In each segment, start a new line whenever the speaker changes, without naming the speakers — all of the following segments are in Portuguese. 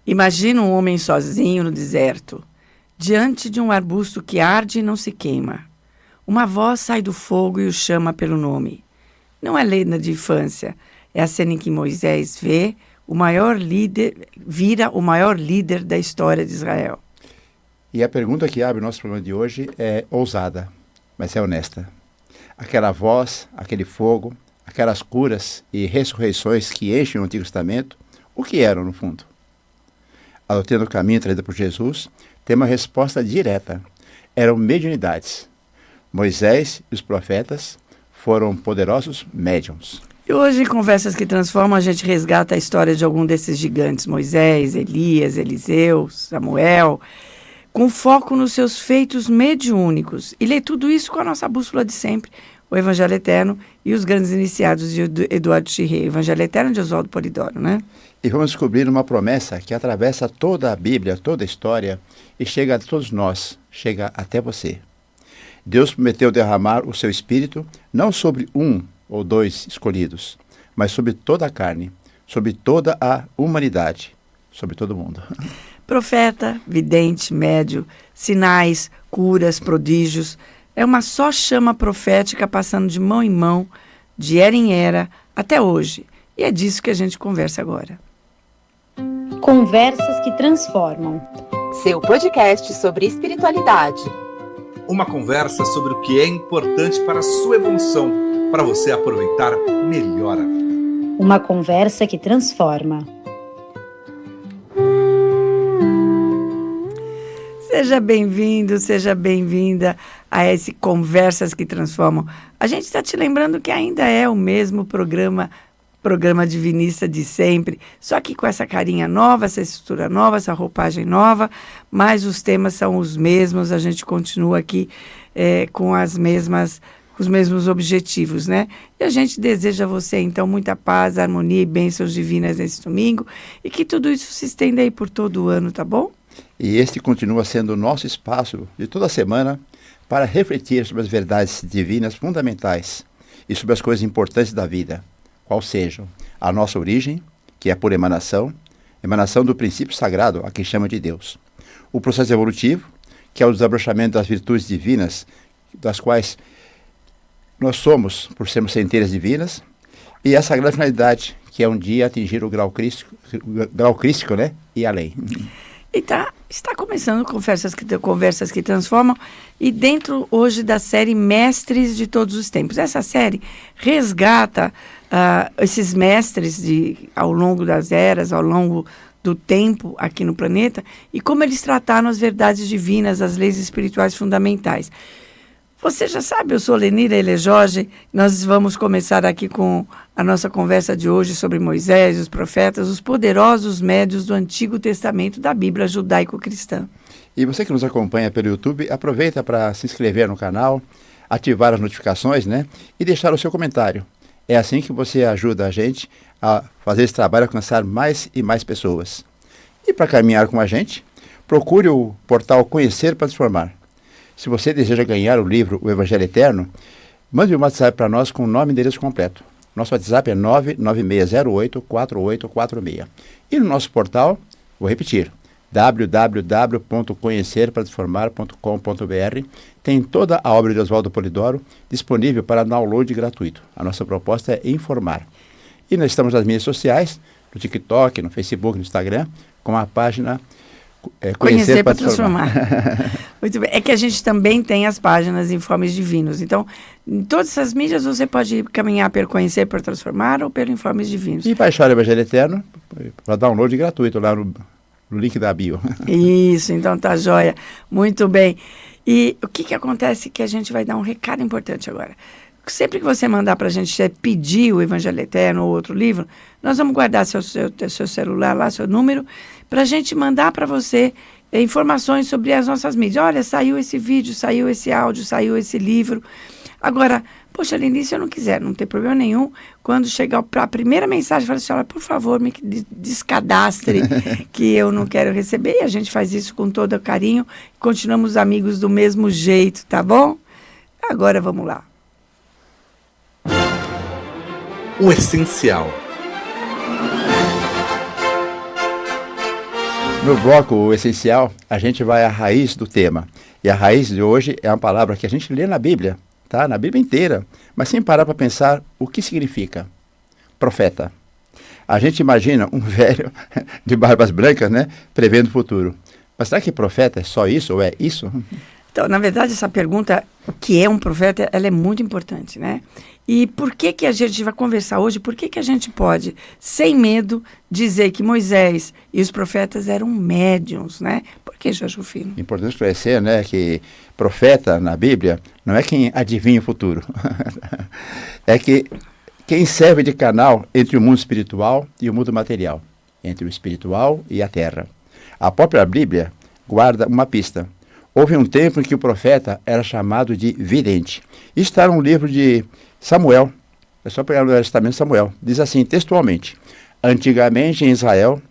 Imagina um homem sozinho no deserto, diante de um arbusto que arde e não se queima. Uma voz sai do fogo e o chama pelo nome. Não é lenda de infância, é a cena em que Moisés vira o maior líder da história de Israel.
E a pergunta que abre o nosso programa de hoje é ousada, mas é honesta. Aquela voz, aquele fogo, aquelas curas e ressurreições que enchem o Antigo Testamento, o que eram no fundo? A doutrina do caminho trazida por Jesus tem uma resposta direta. Eram mediunidades. Moisés e os profetas foram poderosos médiuns.
E hoje, em Conversas que Transformam, a gente resgata a história de algum desses gigantes, Moisés, Elias, Eliseu, Samuel, com foco nos seus feitos mediúnicos. E lê tudo isso com a nossa bússola de sempre, o Evangelho Eterno e os grandes iniciados de Eduardo Chirré, Evangelho Eterno de Oswaldo Polidoro, né?
E vamos descobrir uma promessa que atravessa toda a Bíblia, toda a história, e chega a todos nós, chega até você. Deus prometeu derramar o seu Espírito não sobre um ou dois escolhidos, mas sobre toda a carne, sobre toda a humanidade, sobre todo mundo.
Profeta, vidente, médio, sinais, curas, prodígios, é uma só chama profética passando de mão em mão, de era em era, até hoje. E é disso que a gente conversa agora.
Conversas que Transformam.
Seu podcast sobre espiritualidade.
Uma conversa sobre o que é importante para a sua evolução, para você aproveitar melhor a vida.
Uma conversa que transforma.
Seja bem-vindo, seja bem-vinda a esse Conversas que Transformam. A gente está te lembrando que ainda é o mesmo programa divinista de sempre, só que com essa carinha nova, essa estrutura nova, essa roupagem nova, mas os temas são os mesmos, a gente continua aqui com os mesmos objetivos, né? E a gente deseja a você, então, muita paz, harmonia e bênçãos divinas nesse domingo, e que tudo isso se estenda aí por todo o ano, tá bom?
E este continua sendo o nosso espaço de toda semana para refletir sobre as verdades divinas fundamentais e sobre as coisas importantes da vida, qual sejam a nossa origem, que é por emanação do princípio sagrado, a quem chama de Deus. O processo evolutivo, que é o desabrochamento das virtudes divinas, das quais nós somos, por sermos centelhas divinas, e a sagrada finalidade, que é um dia atingir o grau crístico, né? E além.
E está começando Conversas que Transformam, e dentro hoje da série Mestres de Todos os Tempos. Essa série resgata esses mestres ao longo das eras, ao longo do tempo aqui no planeta, e como eles trataram as verdades divinas, as leis espirituais fundamentais. Você já sabe, eu sou Lenira Ele Jorge, nós vamos começar aqui com a nossa conversa de hoje sobre Moisés, os profetas, os poderosos médiuns do Antigo Testamento da Bíblia judaico-cristã.
E você que nos acompanha pelo YouTube, aproveita para se inscrever no canal, ativar as notificações, né? E deixar o seu comentário. É assim que você ajuda a gente a fazer esse trabalho alcançar mais e mais pessoas. E para caminhar com a gente, procure o portal Conhecer para Transformar. Se você deseja ganhar o livro O Evangelho Eterno, mande um WhatsApp para nós com o nome e endereço completo. Nosso WhatsApp é 996084846. E no nosso portal, vou repetir, www.conhecerparatransformar.com.br, tem toda a obra de Oswaldo Polidoro disponível para download gratuito. A nossa proposta é informar. E nós estamos nas mídias sociais, no TikTok, no Facebook, no Instagram, com a página
Conhecer para Transformar. Muito bem. É que a gente também tem as páginas Informes Divinos. Então, em todas essas mídias você pode caminhar pelo Conhecer para Transformar ou pelo Informes Divinos.
E baixar o Evangelho Eterno para download gratuito lá no link da bio.
Isso, então tá joia. Muito bem. E o que acontece que a gente vai dar um recado importante agora. Sempre que você mandar para a gente pedir o Evangelho Eterno ou outro livro, nós vamos guardar seu celular lá, seu número, para a gente mandar para você informações sobre as nossas mídias. Olha, saiu esse vídeo, saiu esse áudio, saiu esse livro. Agora, poxa, Aline, se eu não quiser, não tem problema nenhum. Quando chegar a primeira mensagem, fala assim, olha, por favor, me descadastre, que eu não quero receber. E a gente faz isso com todo carinho. Continuamos amigos do mesmo jeito, tá bom? Agora vamos lá.
O essencial.
No bloco essencial, a gente vai à raiz do tema. E a raiz de hoje é uma palavra que a gente lê na Bíblia, tá? Na Bíblia inteira, mas sem parar para pensar o que significa. Profeta. A gente imagina um velho de barbas brancas, né, prevendo o futuro. Mas será que profeta é só isso ou é isso?
Então, na verdade, essa pergunta, o que é um profeta, ela é muito importante, né? E por que a gente vai conversar hoje, por que a gente pode, sem medo, dizer que Moisés e os profetas eram médiuns, né? Por que, Jorge Rufino?
Importante esclarecer, né, que profeta na Bíblia não é quem adivinha o futuro. É que quem serve de canal entre o mundo espiritual e o mundo material, entre o espiritual e a terra. A própria Bíblia guarda uma pista. Houve um tempo em que o profeta era chamado de vidente. Isso está no livro de Samuel, é só pegar no Velho Testamento de Samuel. Diz assim, textualmente, antigamente em Israel,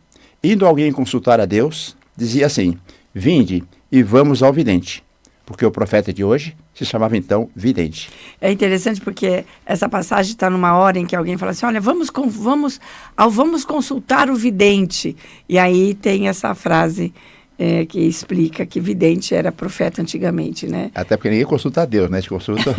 indo alguém consultar a Deus, dizia assim, vinde e vamos ao vidente. Porque o profeta de hoje se chamava então vidente.
É interessante porque essa passagem está numa hora em que alguém fala assim, olha, vamos consultar o vidente. E aí tem essa frase que explica que vidente era profeta antigamente, né?
Até porque ninguém consulta a Deus, né? A gente consulta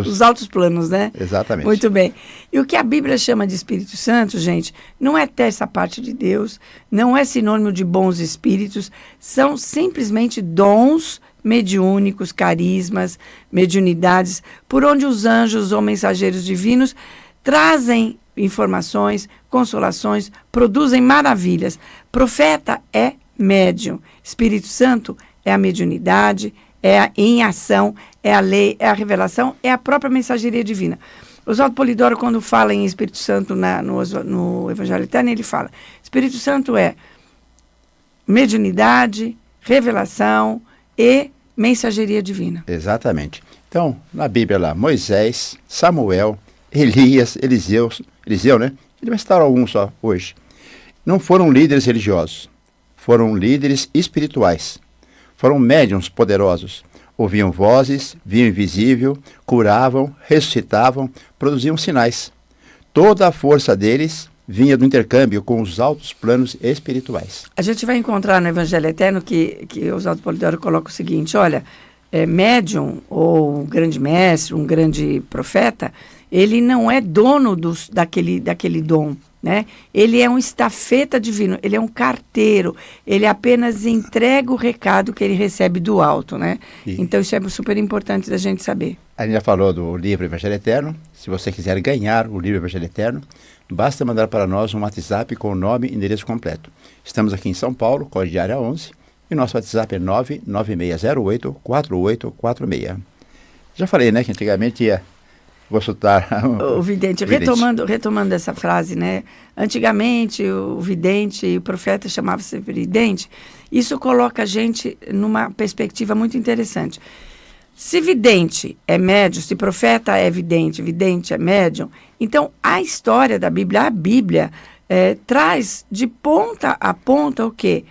os altos planos, né?
Exatamente.
Muito bem. E o que a Bíblia chama de Espírito Santo, gente, não é terça parte de Deus, não é sinônimo de bons espíritos, são simplesmente dons mediúnicos, carismas, mediunidades, por onde os anjos ou mensageiros divinos trazem informações, consolações, produzem maravilhas. Profeta é médium. Espírito Santo é a mediunidade, em ação, é a lei, é a revelação, é a própria mensageria divina. Oswaldo Polidoro, quando fala em Espírito Santo no Evangelho Eterno, ele fala, Espírito Santo é mediunidade, revelação e mensageria divina.
Exatamente. Então, na Bíblia lá, Moisés, Samuel, Elias, Eliseu, né? Ele vai citar alguns só hoje. Não foram líderes religiosos, foram líderes espirituais. Foram médiuns poderosos. Ouviam vozes, viam invisível, curavam, ressuscitavam, produziam sinais. Toda a força deles vinha do intercâmbio com os altos planos espirituais.
A gente vai encontrar no Evangelho Eterno que Oswaldo Polidoro coloca o seguinte, olha, médium ou um grande mestre, um grande profeta, ele não é dono daquele dom, né? Ele é um estafeta divino, ele é um carteiro, ele apenas entrega o recado que ele recebe do alto, né? Então isso é super importante da gente saber.
A gente já falou do livro Evangelho Eterno. Se você quiser ganhar o livro Evangelho Eterno, basta mandar para nós um WhatsApp com o nome e endereço completo. Estamos aqui em São Paulo, código de área 11, e nosso WhatsApp é 99608-4846. Já falei, né, que antigamente ia consultar
o vidente. Retomando essa frase, né? Antigamente o vidente e o profeta chamavam-se vidente. Isso coloca a gente numa perspectiva muito interessante. Se vidente é médium, se profeta é vidente, vidente é médium, então a história da Bíblia, a Bíblia traz de ponta a ponta o quê?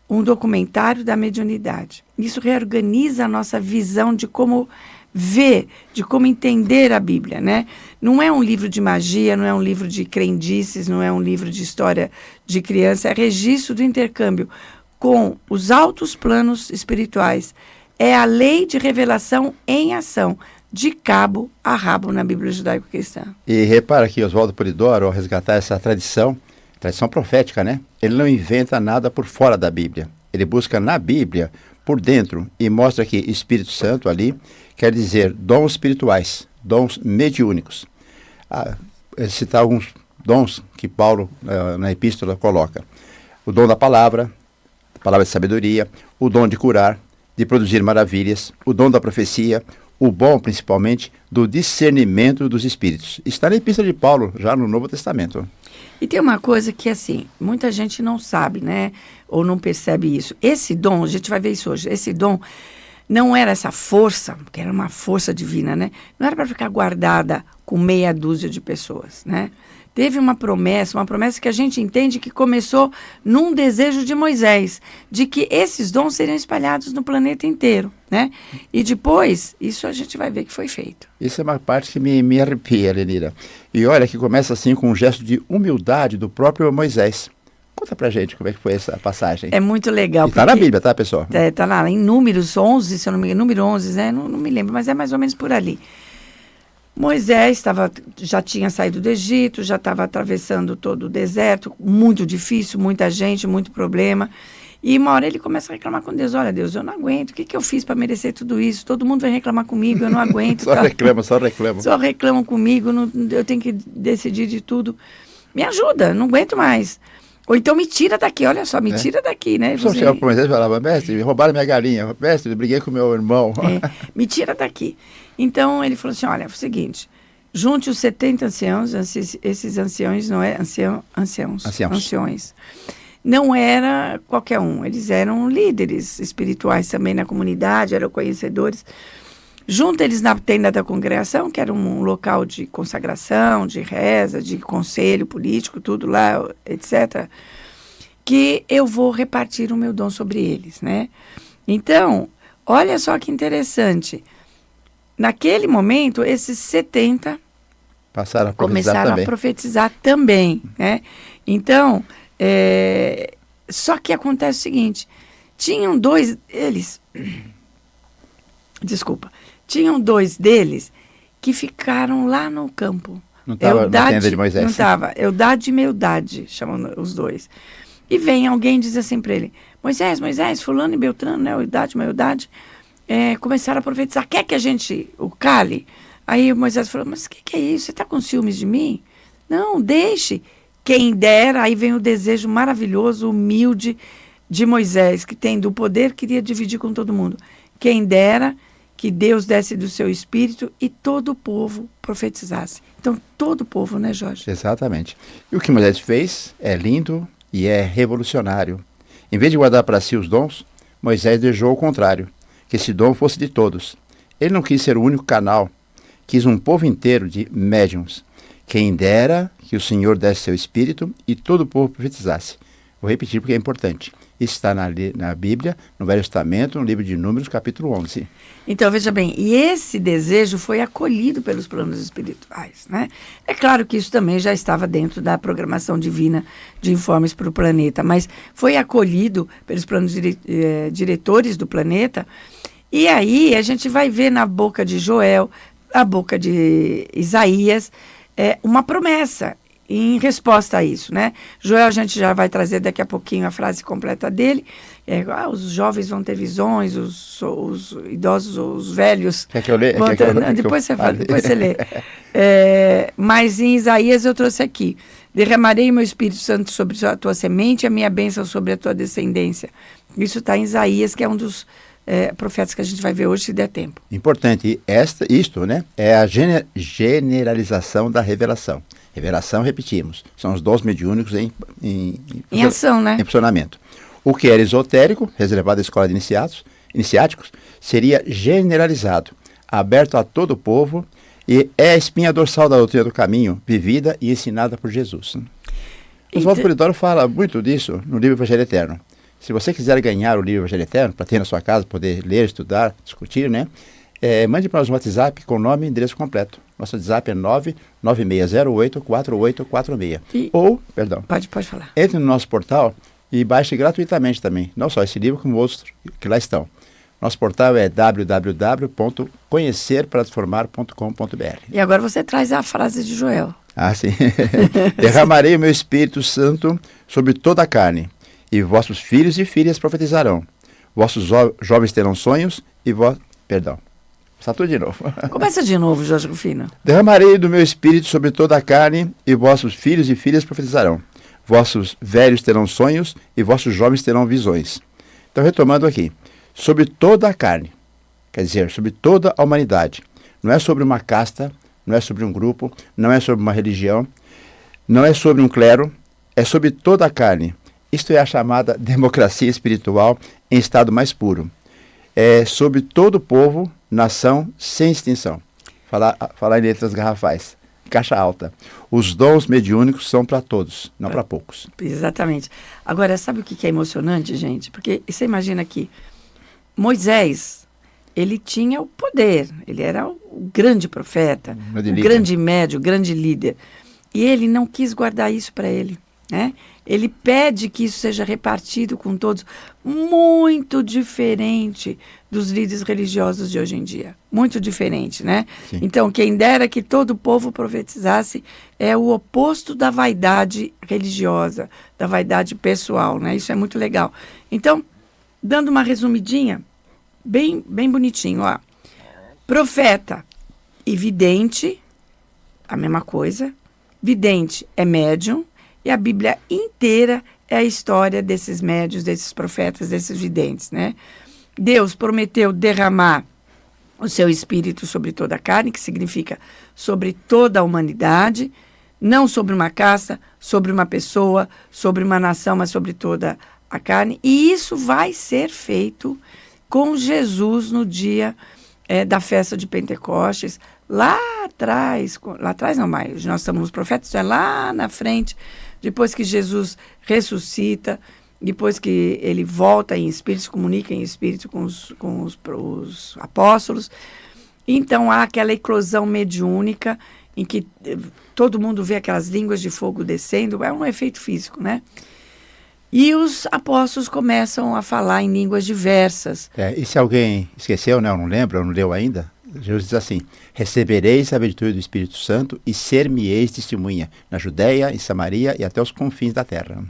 Um documentário da mediunidade. Isso reorganiza a nossa visão de como ver, de como entender a Bíblia, né? Não é um livro de magia, não é um livro de crendices, não é um livro de história de criança, é registro do intercâmbio com os altos planos espirituais. É a lei de revelação em ação, de cabo a rabo na Bíblia judaico-cristã.
E repara que Oswaldo Polidoro, ao resgatar essa tradição profética, né? Ele não inventa nada por fora da Bíblia. Ele busca na Bíblia, por dentro, e mostra que Espírito Santo ali quer dizer dons espirituais, dons mediúnicos. Citar alguns dons que Paulo, na epístola, coloca. O dom da palavra de sabedoria, o dom de curar, de produzir maravilhas, o dom da profecia, o bom, principalmente, do discernimento dos espíritos. Está na epístola de Paulo, já no Novo Testamento.
E tem uma coisa que, assim, muita gente não sabe, né? Ou não percebe isso. Esse dom, a gente vai ver isso hoje, esse dom não era essa força, que era uma força divina, né? Não era para ficar guardada com meia dúzia de pessoas, né? Teve uma promessa que a gente entende que começou num desejo de Moisés, de que esses dons seriam espalhados no planeta inteiro, né? E depois, isso a gente vai ver que foi feito.
Isso é uma parte que me arrepia, Lenira. E olha que começa assim com um gesto de humildade do próprio Moisés. Conta pra gente como é que foi essa passagem.
É muito legal.
E tá na Bíblia, tá, pessoal?
Tá lá em Números 11, se eu não me engano, número 11, né? Não me lembro, mas é mais ou menos por ali. Moisés já tinha saído do Egito, já estava atravessando todo o deserto, muito difícil, muita gente, muito problema. E uma hora ele começa a reclamar com Deus. Olha, Deus, eu não aguento. O que eu fiz para merecer tudo isso? Todo mundo vai reclamar comigo, eu não aguento.
Só reclamam.
Só reclamam comigo, eu tenho que decidir de tudo. Me ajuda, não aguento mais. Ou então me tira daqui, olha só, me tira daqui, né?
Só chegava para Moisés e falava, mestre, roubaram minha galinha. Mestre, briguei com meu irmão.
Me tira daqui. Então ele falou assim, olha, é o seguinte, junte os 70 anciãos, esses anciões, não é? Anciões. Não era qualquer um, eles eram líderes espirituais também na comunidade, eram conhecedores. Junta eles na tenda da congregação, que era um local de consagração, de reza, de conselho político, tudo lá, etc. Que eu vou repartir o meu dom sobre eles, né? Então, olha só que interessante. Naquele momento, esses 70 começaram a profetizar também, né? Então, só que acontece o seguinte, tinham dois deles que ficaram lá no campo.
Não estava na tenda de Moisés.
Não estava. Eldade e Meldade, chamam os dois. E vem alguém e diz assim para ele, Moisés, fulano e Beltrano, né, Eldade e Meldade, começaram a profetizar, quer que a gente o cale? Aí o Moisés falou, mas o que é isso? Você está com ciúmes de mim? Não, deixe. Quem dera, aí vem o desejo maravilhoso, humilde de Moisés, que tendo o poder, queria dividir com todo mundo. Quem dera que Deus desse do seu espírito e todo o povo profetizasse. Então, todo o povo, né, Jorge?
Exatamente. E o que Moisés fez é lindo e é revolucionário. Em vez de guardar para si os dons, Moisés desejou o contrário, que esse dom fosse de todos. Ele não quis ser o único canal, quis um povo inteiro de médiuns. Quem dera que o Senhor desse seu espírito e todo o povo profetizasse. Vou repetir porque é importante. Isso está na Bíblia, no Velho Testamento, no livro de Números, capítulo 11.
Então, veja bem, e esse desejo foi acolhido pelos planos espirituais, né? É claro que isso também já estava dentro da programação divina de informes para o planeta, mas foi acolhido pelos planos diretores do planeta, e aí a gente vai ver na boca de Joel, na boca de Isaías, uma promessa em resposta a isso, né? Joel, a gente já vai trazer daqui a pouquinho a frase completa dele. Os jovens vão ter visões, os idosos, os velhos...
Quer que eu leia?
Depois você lê. Mas em Isaías eu trouxe aqui. Derramarei meu Espírito Santo sobre a tua semente e a minha bênção sobre a tua descendência. Isso está em Isaías, que é um dos profetas que a gente vai ver hoje, se der tempo.
Importante, isto, né, é a generalização da revelação. Revelação, repetimos, são os dons mediúnicos em
ação, né?
Em funcionamento. O que era esotérico, reservado à escola de iniciáticos, seria generalizado, aberto a todo o povo, e é a espinha dorsal da doutrina do caminho, vivida e ensinada por Jesus. Oswaldo Polidoro fala muito disso no livro Evangelho Eterno. Se você quiser ganhar o livro Evangelho Eterno, para ter na sua casa, poder ler, estudar, discutir, né? Mande para nós um WhatsApp com nome e endereço completo. Nosso WhatsApp é 996084846.
Pode falar.
Entre no nosso portal e baixe gratuitamente também. Não só esse livro, como outros que lá estão. Nosso portal é www.conhecerparatransformar.com.br.
E agora você traz a frase de Joel.
Ah, sim. Derramarei o meu Espírito Santo sobre toda a carne, e vossos filhos e filhas profetizarão. Vossos jovens terão sonhos e Está tudo de novo.
Começa de novo, Jorge Rufino.
Derramarei do meu espírito sobre toda a carne, e vossos filhos e filhas profetizarão. Vossos velhos terão sonhos, e vossos jovens terão visões. Então, retomando aqui. Sobre toda a carne, quer dizer, sobre toda a humanidade. Não é sobre uma casta, não é sobre um grupo, não é sobre uma religião, não é sobre um clero, é sobre toda a carne. Isto é a chamada democracia espiritual em estado mais puro. É sobre todo o povo, nação, sem extinção. Falar em letras garrafais. Caixa alta. Os dons mediúnicos são para todos, não para poucos.
Exatamente. Agora, sabe o que é emocionante, gente? Porque você imagina que Moisés, ele tinha o poder. Ele era o grande profeta, o grande médium, o grande líder. E ele não quis guardar isso para ele. né? Ele pede que isso seja repartido com todos, muito diferente dos líderes religiosos de hoje em dia. Muito diferente, né?
Sim.
Então, quem dera que todo o povo profetizasse é o oposto da vaidade religiosa, da vaidade pessoal, né? Isso é muito legal. Então, dando uma resumidinha, bem bonitinho, ó. Profeta e vidente, a mesma coisa. Vidente é médium, e a Bíblia inteira é a história desses médiuns, desses profetas, desses videntes, né? Deus prometeu derramar o seu espírito sobre toda a carne, que significa sobre toda a humanidade, não sobre uma casta, sobre uma pessoa, sobre uma nação, mas sobre toda a carne. E isso vai ser feito com Jesus no dia da festa de Pentecostes, lá atrás não mais, nós estamos nos profetas, é lá na frente, depois que Jesus ressuscita, depois que ele volta em espírito, se comunica em espírito com os apóstolos. Então há aquela eclosão mediúnica em que todo mundo vê aquelas línguas de fogo descendo, é um efeito físico, né? E os apóstolos começam a falar em línguas diversas.
E se alguém esqueceu, né, ou não lembra, ou não leu ainda, Jesus diz assim: recebereis a virtude do Espírito Santo e ser-me-eis testemunha na Judéia, em Samaria e até os confins da terra.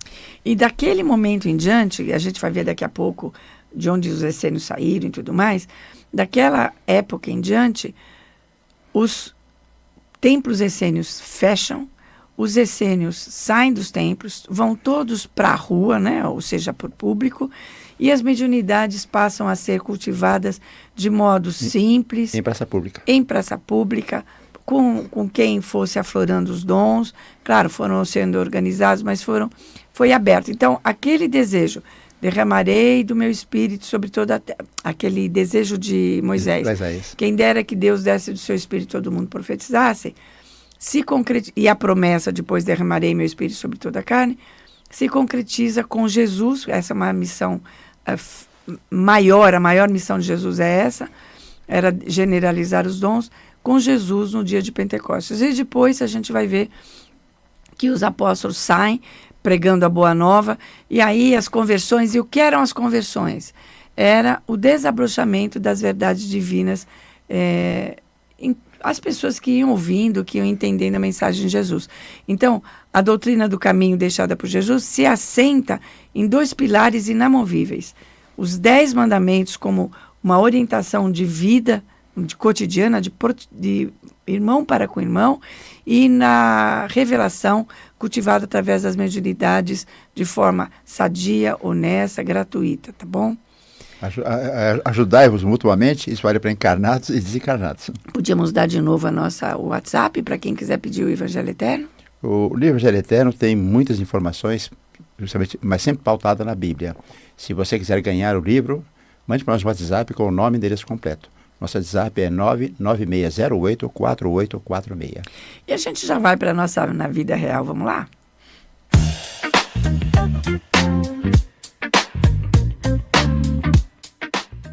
E daquele momento em diante, a gente vai ver daqui a pouco de onde os essênios saíram e tudo mais, daquela época em diante, os templos essênios fecham, os essênios saem dos templos, vão todos para a rua, né, ou seja, para o público, e as mediunidades passam a ser cultivadas de modo simples.
Em praça pública.
Em praça pública, com quem fosse aflorando os dons. Claro, foram sendo organizados, mas foi aberto. Então, aquele desejo, derramarei do meu espírito sobre toda a terra, aquele desejo de Moisés. Quem dera que Deus desse do seu espírito e todo mundo profetizasse, se concretiza, e a promessa, depois derramarei meu espírito sobre toda a carne, se concretiza com Jesus. Essa é uma missão maior, a maior missão de Jesus é essa, era generalizar os dons, com Jesus no dia de Pentecostes. E depois a gente vai ver que os apóstolos saem pregando a boa nova, e aí as conversões. E o que eram as conversões? Era o desabrochamento das verdades divinas, as pessoas que iam ouvindo, que iam entendendo a mensagem de Jesus. Então, a doutrina do caminho deixada por Jesus se assenta em 2 pilares inamovíveis. Os 10 mandamentos como uma orientação de vida, de cotidiana, de irmão para com irmão, e na revelação cultivada através das mediunidades de forma sadia, honesta, gratuita, tá bom?
Ajudai-vos mutuamente, isso vale para encarnados e desencarnados.
Podíamos dar de novo a nossa WhatsApp para quem quiser pedir o Evangelho Eterno?
O livro Evangelho Eterno tem muitas informações, justamente, mas sempre pautada na Bíblia. Se você quiser ganhar o livro, mande para nós um WhatsApp com o nome e endereço completo. Nosso WhatsApp é 996084846.
E a gente já vai para na vida real, vamos lá?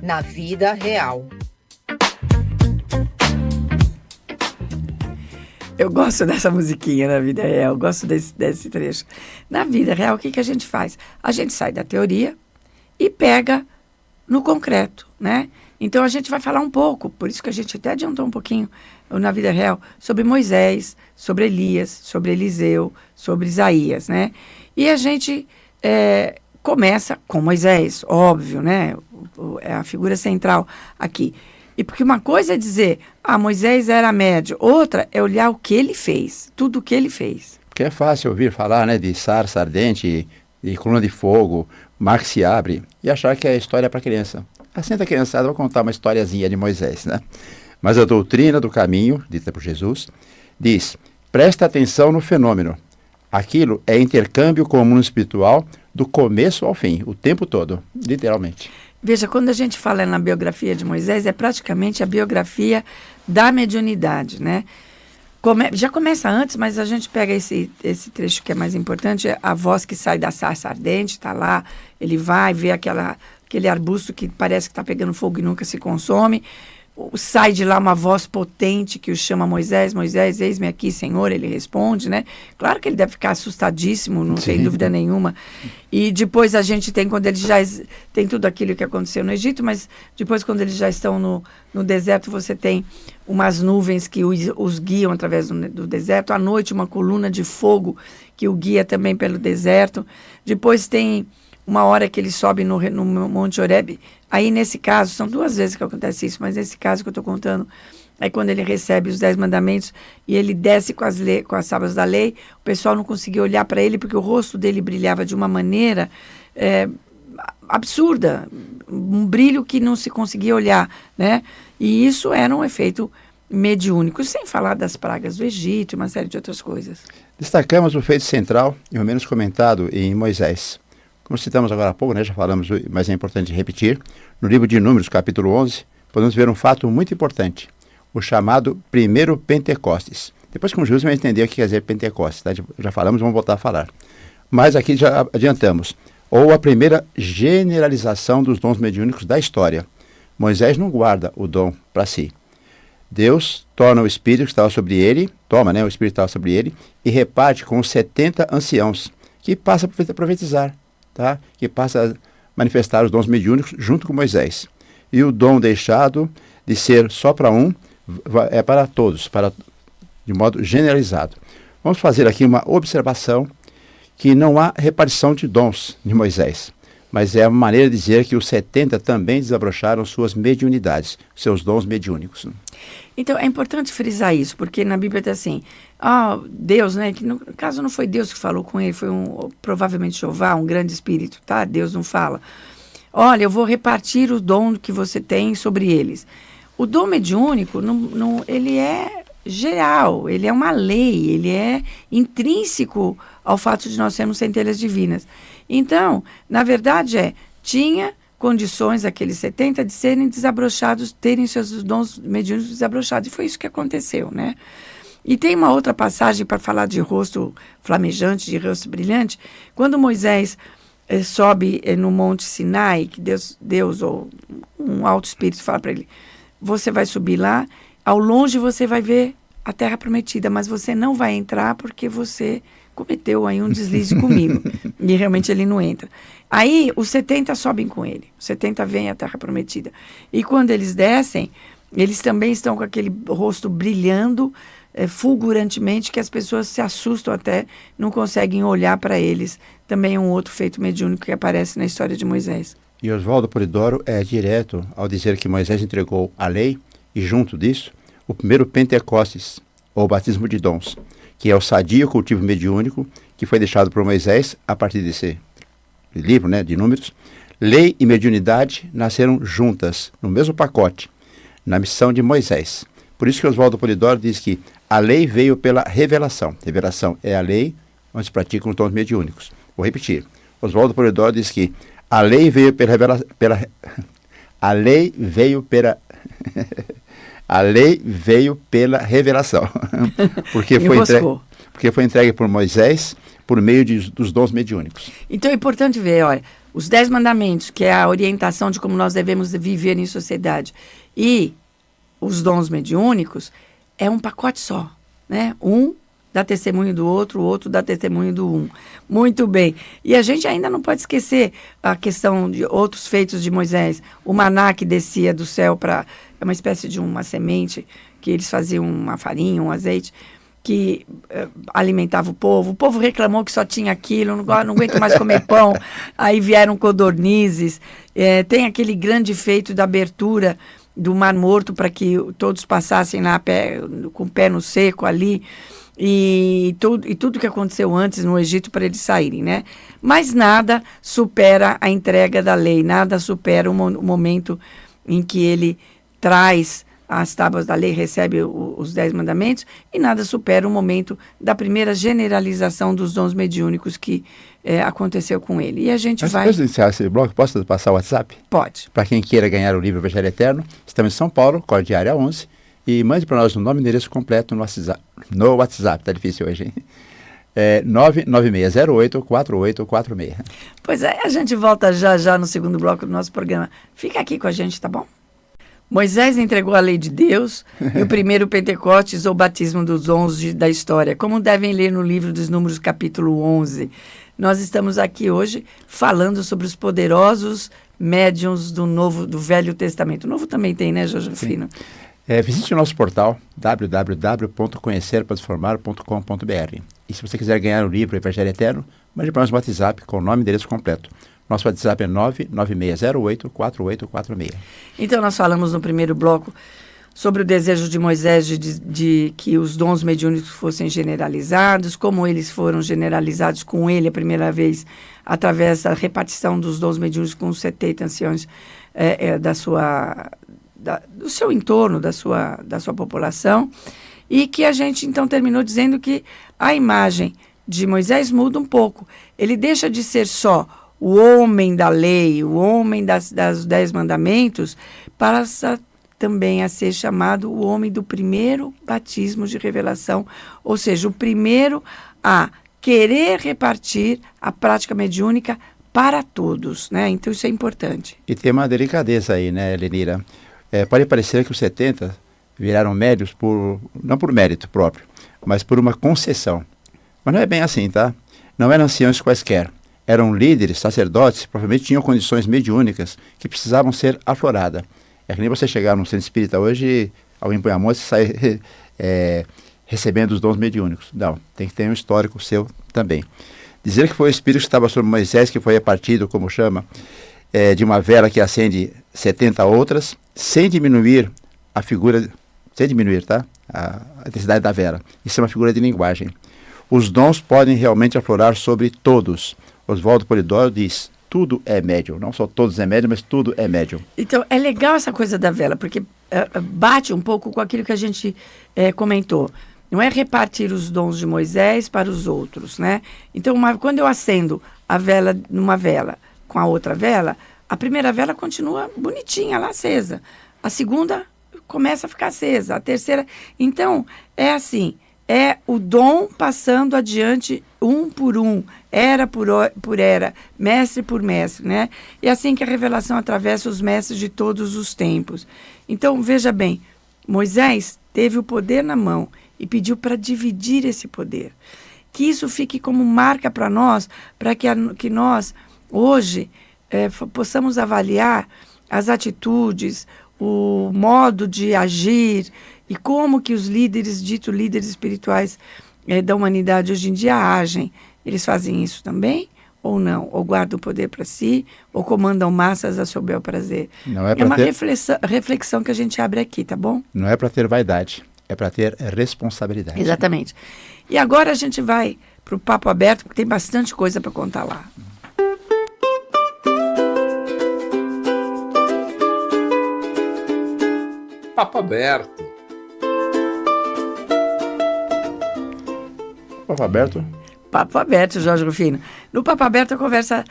Na vida real.
Eu gosto dessa musiquinha na vida real, eu gosto desse trecho. Na vida real, o que a gente faz? A gente sai da teoria e pega no concreto, né? Então a gente vai falar um pouco, por isso que a gente até adiantou um pouquinho na vida real, sobre Moisés, sobre Elias, sobre Eliseu, sobre Isaías, né? E a gente começa com Moisés, óbvio, né? É a figura central aqui. E porque uma coisa é dizer, Moisés era médio, outra é olhar o que ele fez, tudo o que ele fez.
Porque é fácil ouvir falar, né, de sarça ardente, de coluna de fogo, mar que se abre, e achar que é história para criança. Assenta a criançada, vou contar uma historiazinha de Moisés, né? Mas a doutrina do caminho, dita por Jesus, diz, presta atenção no fenômeno. Aquilo é intercâmbio com o mundo espiritual do começo ao fim, o tempo todo, literalmente.
Veja, quando a gente fala na biografia de Moisés, é praticamente a biografia da mediunidade, né? Já começa antes, mas a gente pega esse trecho que é mais importante, a voz que sai da sarça ardente, está lá, ele vai ver aquele arbusto que parece que está pegando fogo e nunca se consome. sai de lá uma voz potente que o chama Moisés, Moisés, eis-me aqui, Senhor, ele responde, né? Claro que ele deve ficar assustadíssimo, não tem dúvida nenhuma. E depois a gente tem, quando eles já tem tudo aquilo que aconteceu no Egito, mas depois quando eles já estão no deserto, você tem umas nuvens que os guiam através do deserto, à noite uma coluna de fogo que o guia também pelo deserto. Depois tem uma hora que ele sobe no Monte Horebe. Aí, nesse caso, são 2 vezes que acontece isso, mas nesse caso que eu estou contando, é quando ele recebe os 10 mandamentos e ele desce com as tábuas da lei. O pessoal não conseguia olhar para ele porque o rosto dele brilhava de uma maneira absurda, um brilho que não se conseguia olhar, né? E isso era um efeito mediúnico, sem falar das pragas do Egito e uma série de outras coisas.
Destacamos o feito central e o menos comentado em Moisés. Como citamos agora há pouco, né, já falamos, mas é importante repetir, no livro de Números, capítulo 11, podemos ver um fato muito importante, o chamado primeiro Pentecostes. Depois, com Jesus, vai entender o que quer dizer Pentecostes, tá? Já falamos, vamos voltar a falar. Mas aqui já adiantamos. Ou a primeira generalização dos dons mediúnicos da história. Moisés não guarda o dom para si. Deus torna o Espírito que estava sobre ele, o Espírito que estava sobre ele, e reparte com os 70 anciãos, que passa a profetizar. Tá? Que passa a manifestar os dons mediúnicos junto com Moisés. E o dom deixado de ser só para um é para todos, de modo generalizado. Vamos fazer aqui uma observação que não há repartição de dons de Moisés, mas é uma maneira de dizer que os 70 também desabrocharam suas mediunidades, seus dons mediúnicos.
Então, é importante frisar isso, porque na Bíblia está assim, Deus, né, que no caso não foi Deus que falou com ele, foi provavelmente Jeová, um grande espírito, tá? Deus não fala. Olha, eu vou repartir o dom que você tem sobre eles. O dom mediúnico, ele é geral, ele é uma lei, ele é intrínseco ao fato de nós sermos centelhas divinas. Então, na verdade tinha condições, aqueles 70, de serem desabrochados, terem seus dons mediúnicos desabrochados. E foi isso que aconteceu, né? E tem uma outra passagem para falar de rosto flamejante, de rosto brilhante. Quando Moisés sobe no Monte Sinai, que Deus ou um alto espírito fala para ele, você vai subir lá, ao longe você vai ver a terra prometida, mas você não vai entrar porque você cometeu aí um deslize comigo. E realmente ele não entra. Aí os 70 sobem com ele. Os 70 vêm à terra prometida. E quando eles descem, eles também estão com aquele rosto brilhando fulgurantemente, que as pessoas se assustam até, não conseguem olhar para eles. Também é um outro feito mediúnico que aparece na história de Moisés.
E Oswaldo Polidoro é direto ao dizer que Moisés entregou a lei e, junto disso, o primeiro Pentecostes, ou batismo de dons, que é o sadio cultivo mediúnico que foi deixado por Moisés a partir desse livro, né, de Números. Lei e mediunidade nasceram juntas, no mesmo pacote, na missão de Moisés. Por isso que Oswaldo Polidoro diz que a lei veio pela revelação. Revelação é a lei onde se praticam os dons mediúnicos. Vou repetir. Oswaldo Polidoro diz que a lei veio pela revelação. A lei veio pela a lei veio pela revelação. Porque foi entregue por Moisés por meio dos dons mediúnicos.
Então é importante ver, olha, os 10 mandamentos, que é a orientação de como nós devemos viver em sociedade, e os dons mediúnicos, é um pacote só, né? Um dá testemunho do outro, o outro dá testemunho do um. Muito bem. E a gente ainda não pode esquecer a questão de outros feitos de Moisés. O maná que descia do céu para... É uma espécie de uma semente que eles faziam uma farinha, um azeite, que alimentava o povo. O povo reclamou que só tinha aquilo, não aguento mais comer pão. Aí vieram codornizes. Tem aquele grande feito da abertura do Mar Morto para que todos passassem lá com o pé no seco ali. E tudo que aconteceu antes no Egito para eles saírem, né? Mas nada supera a entrega da lei, nada supera o momento em que ele traz as tábuas da lei, recebe os 10 mandamentos, e nada supera o momento da primeira generalização dos dons mediúnicos que aconteceu com ele. E a gente vai...
Antes de iniciar esse bloco, posso passar o WhatsApp?
Pode.
Para quem queira ganhar o livro Evangelho Eterno, estamos em São Paulo, Código de área 11, e mande para nós o nome e endereço completo no WhatsApp, tá difícil hoje, hein? 99608-4846.
Pois é, a gente volta já no segundo bloco do nosso programa. Fica aqui com a gente, tá bom? Moisés entregou a lei de Deus e o primeiro Pentecostes ou batismo dos dons da história, como devem ler no livro dos Números, capítulo 11. Nós estamos aqui hoje falando sobre os poderosos médiuns do Velho Testamento. O Novo também tem, né, Jorge Rufino?
Visite o nosso portal www.conhecertransformar.com.br. E se você quiser ganhar o livro Evangelho Eterno, mande para nós um WhatsApp com o nome e endereço completo. Nosso WhatsApp é 99608-4846.
Então, nós falamos no primeiro bloco sobre o desejo de Moisés de que os dons mediúnicos fossem generalizados, como eles foram generalizados com ele a primeira vez, através da repartição dos dons mediúnicos com os 70 anciões do seu entorno, da sua população, e que a gente, então, terminou dizendo que a imagem de Moisés muda um pouco. Ele deixa de ser só o homem da lei, o homem das 10 mandamentos, para também a ser chamado o homem do primeiro batismo de revelação, ou seja, o primeiro a querer repartir a prática mediúnica para todos, né? Então isso é importante.
E tem uma delicadeza aí, né, Lenira? Pode parecer que os 70 viraram médios não por mérito próprio, mas por uma concessão. Mas não é bem assim, tá? Não eram anciãos quaisquer. Eram líderes, sacerdotes, provavelmente tinham condições mediúnicas que precisavam ser afloradas. É que nem você chegar num centro espírita hoje, alguém põe a mão e sai recebendo os dons mediúnicos. Não, tem que ter um histórico seu também. Dizer que foi o Espírito que estava sobre Moisés, que foi repartido, como chama, de uma vela que acende 70 outras, sem diminuir a intensidade da vela. Isso é uma figura de linguagem. Os dons podem realmente aflorar sobre todos. Oswaldo Polidoro diz, tudo é médium. Não só todos é médium, mas tudo é médium.
Então, é legal essa coisa da vela, porque bate um pouco com aquilo que a gente comentou. Não é repartir os dons de Moisés para os outros, né? Então, quando eu acendo a vela numa vela com a outra vela, a primeira vela continua bonitinha lá acesa. A segunda começa a ficar acesa. A terceira... Então, é assim... É o dom passando adiante um por um, era por era, mestre por mestre, né? E assim que a revelação atravessa os mestres de todos os tempos. Então, veja bem, Moisés teve o poder na mão e pediu para dividir esse poder. Que isso fique como marca para nós, para que nós, hoje, possamos avaliar as atitudes, o modo de agir, e como que os líderes, dito líderes espirituais da humanidade hoje em dia agem. Eles fazem isso também ou não? Ou guardam o poder para si, ou comandam massas a seu bel prazer?
Não é
uma reflexão que a gente abre aqui, tá bom?
Não é para ter vaidade, é para ter responsabilidade.
Exatamente. E agora a gente vai para o Papo Aberto, porque tem bastante coisa para contar lá.
Papo Aberto.
Papo Aberto.
Papo Aberto, Jorge Rufino. No Papo Aberto a conversa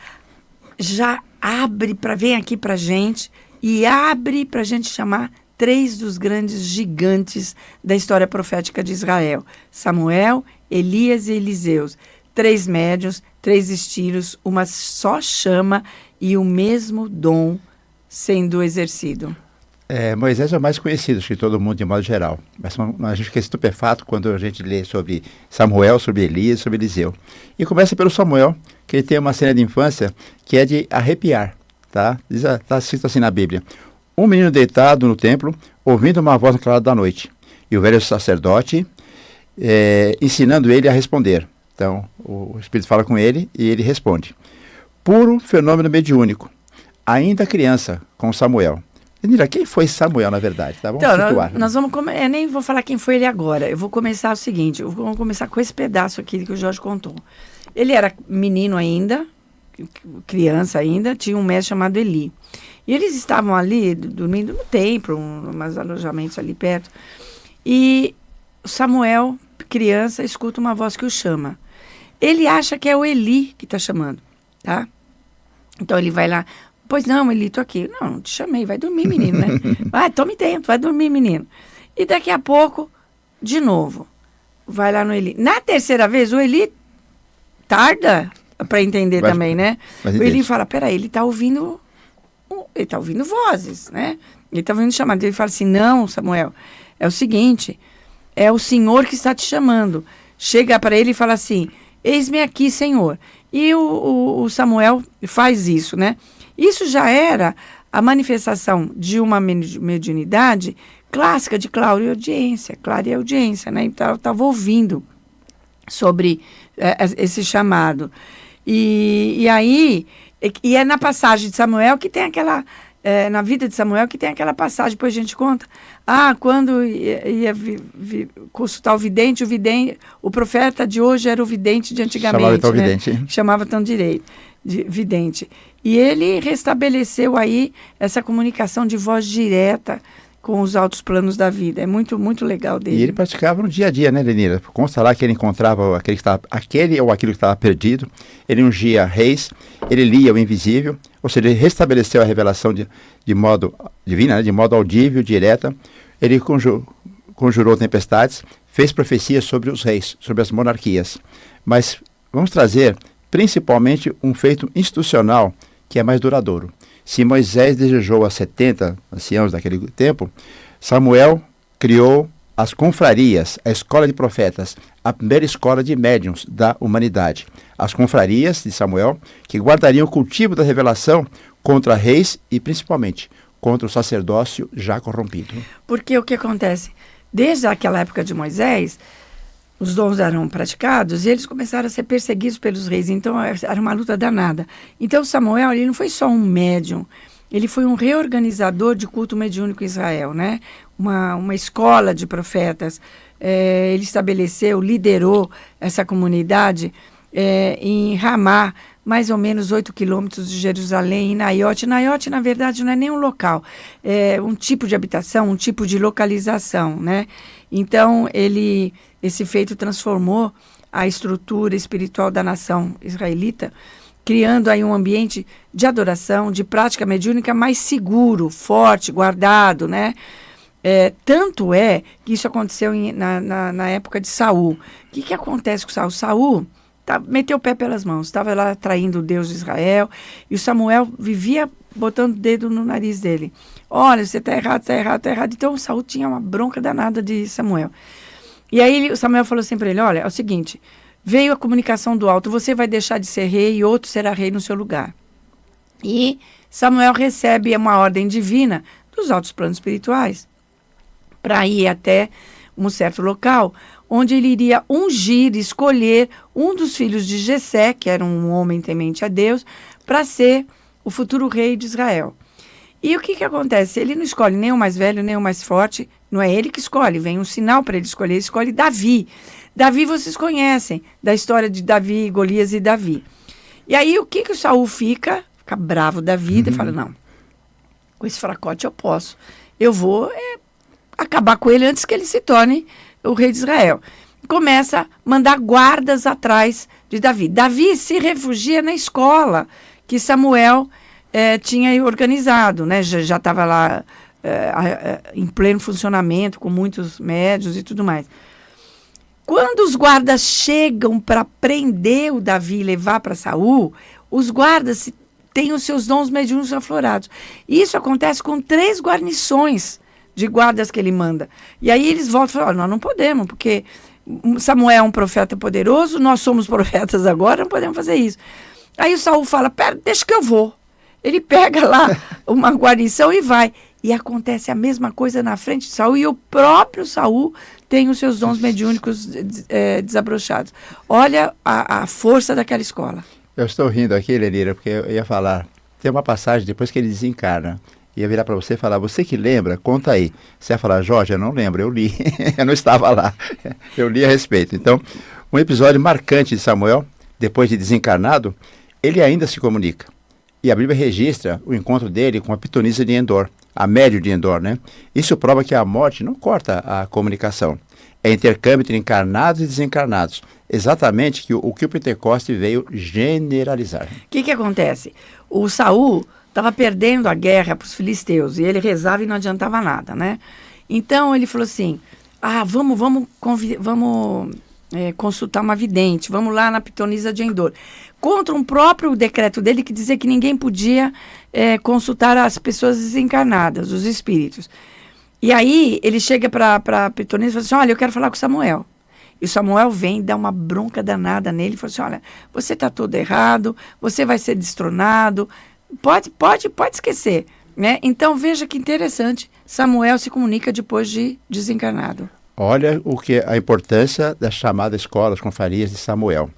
já abre vem aqui pra gente e abre pra gente chamar 3 dos grandes gigantes da história profética de Israel. Samuel, Elias e Eliseus. 3 médiuns, 3 estilos, uma só chama e o mesmo dom sendo exercido.
Moisés é o mais conhecido, acho que todo mundo de modo geral. Mas a gente fica estupefato quando a gente lê sobre Samuel, sobre Elias, sobre Eliseu. E começa pelo Samuel, que ele tem uma cena de infância que é de arrepiar, tá? Está escrito assim na Bíblia. Um menino deitado no templo, ouvindo uma voz no claro da noite. E o velho sacerdote ensinando ele a responder. Então, o Espírito fala com ele e ele responde. Puro fenômeno mediúnico. Ainda criança, com Samuel. Lenira, quem foi Samuel, na verdade? Tá? Vamos situar.
Nós vamos eu nem vou falar quem foi ele agora. Eu vou começar o seguinte, vamos começar com esse pedaço aqui que o Jorge contou. Ele era menino ainda, criança ainda, tinha um mestre chamado Eli. E eles estavam ali, dormindo no templo, umas alojamentos ali perto. E Samuel, criança, escuta uma voz que o chama. Ele acha que é o Eli que está chamando, tá? Então ele vai lá... Pois não, Eli, tô aqui. Não te chamei, vai dormir, menino, né? Vai, tome tempo, vai dormir, menino. E daqui a pouco, de novo, vai lá no Eli. Na terceira vez, o Eli tarda para entender também, né? O Eli fala, peraí, ele tá ouvindo ele está ouvindo vozes, né? Ele está ouvindo chamado. Ele fala assim, não, Samuel, é o seguinte, é o Senhor que está te chamando. Chega para ele e fala assim, eis-me aqui, Senhor. E o Samuel faz isso, né? Isso já era a manifestação de uma mediunidade clássica de clareaudiência, né? Então, ela estava ouvindo sobre esse chamado. E aí, e é na passagem de Samuel que tem aquela, na vida de Samuel que tem aquela passagem, depois a gente conta, quando ia consultar o vidente, o profeta de hoje era o vidente de antigamente.
Chamava então
né?
vidente.
Chamava tão vidente. E ele restabeleceu aí essa comunicação de voz direta com os altos planos da vida. É muito, muito legal dele.
E ele praticava no dia a dia, né, Lenira? Consta lá que ele encontrava aquele ou aquilo que estava perdido, ele ungia reis, ele lia o invisível, ou seja, ele restabeleceu a revelação de modo divino, né, de modo audível, direta. Ele conjurou tempestades, fez profecias sobre os reis, sobre as monarquias. Mas vamos trazer principalmente um feito institucional que é mais duradouro. Se Moisés desejou a 70 anciãos daquele tempo, Samuel criou as confrarias, a escola de profetas, a primeira escola de médiuns da humanidade. As confrarias de Samuel, que guardariam o cultivo da revelação contra reis e, principalmente, contra o sacerdócio já corrompido.
Porque o que acontece? Desde aquela época de Moisés, os dons eram praticados e eles começaram a ser perseguidos pelos reis. Então, era uma luta danada. Então, Samuel, ele não foi só um médium, ele foi um reorganizador de culto mediúnico em Israel, né? Uma escola de profetas. Ele estabeleceu, liderou essa comunidade em Ramá, mais ou menos 8 quilômetros de Jerusalém, em Naiote. Naiote, na verdade, não é nem um local, é um tipo de habitação, um tipo de localização, né? Então, esse feito transformou a estrutura espiritual da nação israelita, criando aí um ambiente de adoração, de prática mediúnica mais seguro, forte, guardado, né? Tanto é que isso aconteceu na época de Saul. O que acontece com Saul? Saul meteu o pé pelas mãos, estava lá traindo o Deus de Israel, e o Samuel vivia botando o dedo no nariz dele. Olha, você está errado, está errado, está errado. Então o Saul tinha uma bronca danada de Samuel. E aí o Samuel falou assim para ele, olha, é o seguinte, veio a comunicação do alto, você vai deixar de ser rei e outro será rei no seu lugar. E Samuel recebe uma ordem divina dos altos planos espirituais para ir até um certo local, onde ele iria ungir, escolher um dos filhos de Jessé, que era um homem temente a Deus, para ser o futuro rei de Israel. E o que acontece? Ele não escolhe nem o mais velho, nem o mais forte, não é ele que escolhe, vem um sinal para ele escolher, ele escolhe Davi. Davi vocês conhecem, da história de Davi, Golias e Davi. E aí o que o Saul fica bravo da vida e fala, não, com esse fracote eu posso, eu vou acabar com ele antes que ele se torne o rei de Israel. Começa a mandar guardas atrás de Davi. Davi se refugia na escola que Samuel tinha organizado, né? Já estava lá em pleno funcionamento, com muitos médios e tudo mais. Quando os guardas chegam para prender o Davi e levar para Saul, os guardas têm os seus dons mediúnicos aflorados. Isso acontece com 3 guarnições de guardas que ele manda. E aí eles voltam e falam, nós não podemos, porque Samuel é um profeta poderoso, nós somos profetas agora, não podemos fazer isso. Aí o Saul fala, pera, deixa que eu vou. Ele pega lá uma guarnição e vai. E acontece a mesma coisa na frente de Saul, e o próprio Saul tem os seus dons mediúnicos desabrochados. Olha a força daquela escola.
Eu estou rindo aqui, Lenira, porque eu ia falar, tem uma passagem depois que ele desencarna, ia virar para você e falar, você que lembra, conta aí. Você ia falar, Jorge, eu não lembro, eu li, eu não estava lá, eu li a respeito. Então, um episódio marcante de Samuel, depois de desencarnado, ele ainda se comunica. E a Bíblia registra o encontro dele com a pitonisa de Endor, a médium de Endor, né? Isso prova que a morte não corta a comunicação. É intercâmbio entre encarnados e desencarnados. Exatamente o que o Pentecoste veio generalizar.
O que acontece? O Saul estava perdendo a guerra para os filisteus, e ele rezava e não adiantava nada, né? Então ele falou assim, vamos consultar uma vidente, vamos lá na pitonisa de Endor. Contra um próprio decreto dele que dizia que ninguém podia consultar as pessoas desencarnadas, os espíritos. E aí ele chega para a pitonisa e fala assim, olha, eu quero falar com o Samuel. E o Samuel vem, dá uma bronca danada nele e fala assim, olha, você está todo errado, você vai ser destronado, pode esquecer. Né? Então veja que interessante, Samuel se comunica depois de desencarnado.
Olha a importância da chamada escola, as confrarias de Samuel.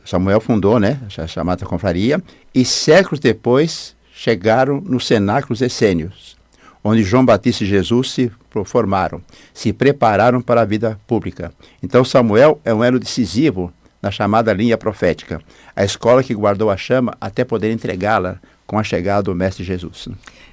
Samuel fundou, né, a chamada confraria, e séculos depois chegaram nos cenáculos essênios, onde João Batista e Jesus se formaram, se prepararam para a vida pública. Então Samuel é um elo decisivo na chamada linha profética, a escola que guardou a chama até poder entregá-la com a chegada do Mestre Jesus.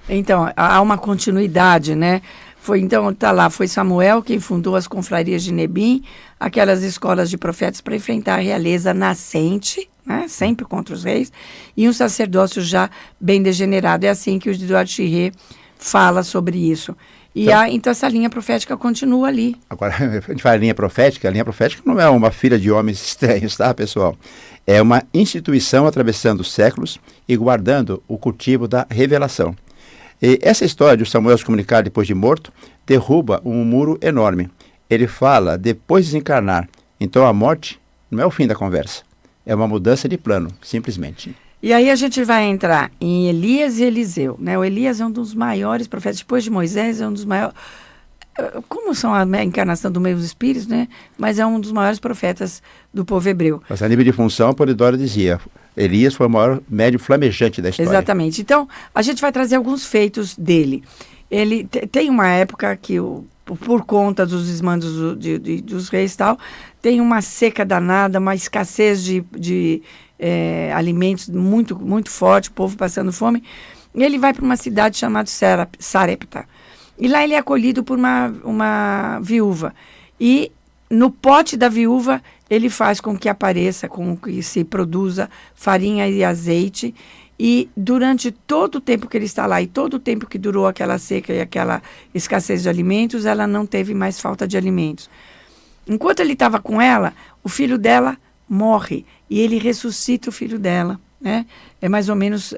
Então, há uma continuidade, né? Foi Samuel quem fundou as confrarias de Nebim, aquelas escolas de profetas para enfrentar a realeza nascente, né? Sempre contra os reis, e um sacerdócio já bem degenerado. É assim que o Eduardo Chirré fala sobre isso. E então essa linha profética continua ali.
Agora, a gente fala linha profética não é uma filha de homens estranhos, tá, pessoal? É uma instituição atravessando os séculos e guardando o cultivo da revelação. E essa história de Samuel se comunicar depois de morto derruba um muro enorme. Ele fala depois de desencarnar. Então a morte não é o fim da conversa. É uma mudança de plano, simplesmente.
E aí a gente vai entrar em Elias e Eliseu, né? O Elias é um dos maiores profetas, depois de Moisés é um dos maiores, como são a encarnação do meio dos espíritos, né? Mas é um dos maiores profetas do povo hebreu.
Mas a nível de função, Polidoro dizia, Elias foi o maior médium flamejante da história.
Exatamente. Então, a gente vai trazer alguns feitos dele. Ele tem uma época que, por conta dos desmandos dos reis e tal, tem uma seca danada, uma escassez de alimentos muito, muito forte, o povo passando fome. E ele vai para uma cidade chamada Sarepta. E lá ele é acolhido por uma viúva. E no pote da viúva, ele faz com que apareça, com que se produza farinha e azeite. E durante todo o tempo que ele está lá e todo o tempo que durou aquela seca e aquela escassez de alimentos, ela não teve mais falta de alimentos. Enquanto ele estava com ela, o filho dela morre e ele ressuscita o filho dela. Né? É mais ou menos